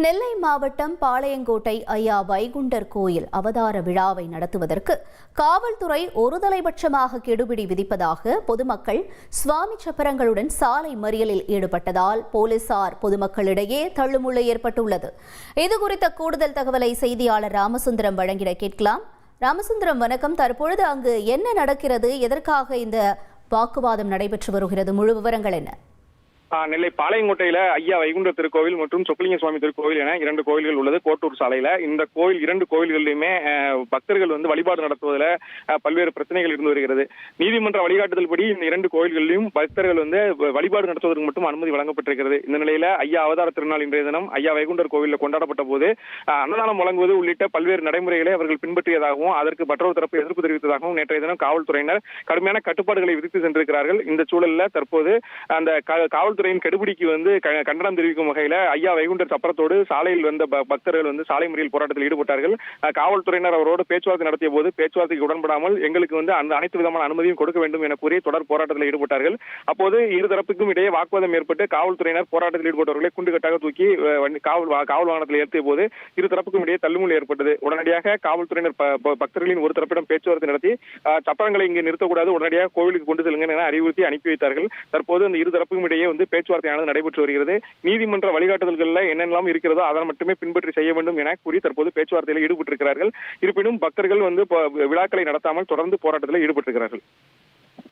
நெல்லை மாவட்டம் பாளையங்கோட்டை ஐயா வைகுண்டர் கோயில் அவதார விழாவை நடத்துவதற்கு காவல்துறை ஒருதலைபட்சமாக கெடுபிடி விதிப்பதாக பொதுமக்கள் சுவாமி சப்பரங்களுடன் சாலை மறியலில் ஈடுபட்டதால் போலீசார் பொதுமக்களிடையே தள்ளுமுள்ளு ஏற்பட்டுள்ளது. இதுகுறித்த கூடுதல் தகவலை செய்தியாளர் ராமசுந்தரம் வழங்கிட கேட்கலாம். ராமசுந்தரம், வணக்கம். தற்பொழுது அங்கு என்ன நடக்கிறது? எதற்காக இந்த வாக்குவாதம் நடைபெற்று வருகிறது? முழு விவரங்கள் என்ன? நெல்லை பாளையங்கோட்டையில ஐயா வைகுண்ட திருக்கோவில் மற்றும் சொக்கலிங்க சுவாமி திருக்கோவில் என 2 கோயில்கள் உள்ளது. கோட்டூர் சாலையில இந்த கோயில் 2 கோயில்களிலுமே பக்தர்கள் வழிபாடு நடத்துவதில் பல்வேறு பிரச்சனைகள் இருந்து வருகிறது. நீதிமன்ற வழிகாட்டுதல்படி இந்த 2 கோயில்களிலும் பக்தர்கள் வழிபாடு நடத்துவதற்கு மட்டும் அனுமதி வழங்கப்பட்டிருக்கிறது. இந்த நிலையில ஐயா அவதார திருநாள் இன்றைய தினம் ஐயா வைகுண்டர் கோவிலில் கொண்டாடப்பட்ட போது அன்னதானம் வழங்குவது உள்ளிட்ட பல்வேறு நடைமுறைகளை அவர்கள் பின்பற்றியதாகவும் அதற்கு மற்றொரு தரப்பு எதிர்ப்பு தெரிவித்ததாகவும் நேற்றைய தினம் காவல்துறையினர் கடுமையான கட்டுப்பாடுகளை விதித்து சென்றிருக்கிறார்கள். இந்த சூழலில் தற்போது அந்த காவல்துறையின் கெடுபிடிக்கு கண்டனம் தெரிவிக்கும் வகையில ஐயா வைகுண்டர் சப்பரத்தோடு சாலையில் வந்த பக்தர்கள் சாலை மறியல் போராட்டத்தில் ஈடுபட்டார்கள். காவல்துறையினர் அவரோடு பேச்சுவார்த்தை நடத்திய போது பேச்சுவார்த்தைக்கு உடன்படாமல் எங்களுக்கு அந்த அனைத்து விதமான அனுமதியும் கொடுக்க வேண்டும் என கூறி தொடர் போராட்டத்தில் ஈடுபட்டார்கள். அப்போது இருதரப்புக்கும் இடையே வாக்குவாதம் ஏற்பட்டு காவல்துறையினர் போராட்டத்தில் ஈடுபட்டவர்களை குண்டுகட்டாக தூக்கி காவல் வாகனத்தில் ஏற்றிய போது இருதரப்புக்கும் இடையே தள்ளுமுள்ளு ஏற்பட்டது. உடனடியாக காவல்துறையினர் பக்தர்களின் ஒரு தரப்பிடம் பேச்சுவார்த்தை நடத்தி சப்பரங்களை இங்கு நிறுத்தக்கூடாது, உடனடியாக கோவிலுக்கு கொண்டு செல்லுங்கள் என அறிவுறுத்தி அனுப்பி வைத்தார்கள். தற்போது அந்த இருதரப்புக்கும் இடையே பேச்சுவார்த்தையானது நடைபெற்று வருகிறது. நீதிமன்ற வழிகாட்டுதல்கள் என்னெல்லாம் இருக்கிறதோ அதை மட்டுமே பின்பற்றி செய்ய வேண்டும் என கூறி தற்போது பேச்சுவார்த்தையில் ஈடுபட்டிருக்கிறார்கள். இருப்பினும் பக்தர்கள் விழாக்களை நடத்தாமல் தொடர்ந்து போராட்டத்தில் ஈடுபட்டிருக்கிறார்கள்.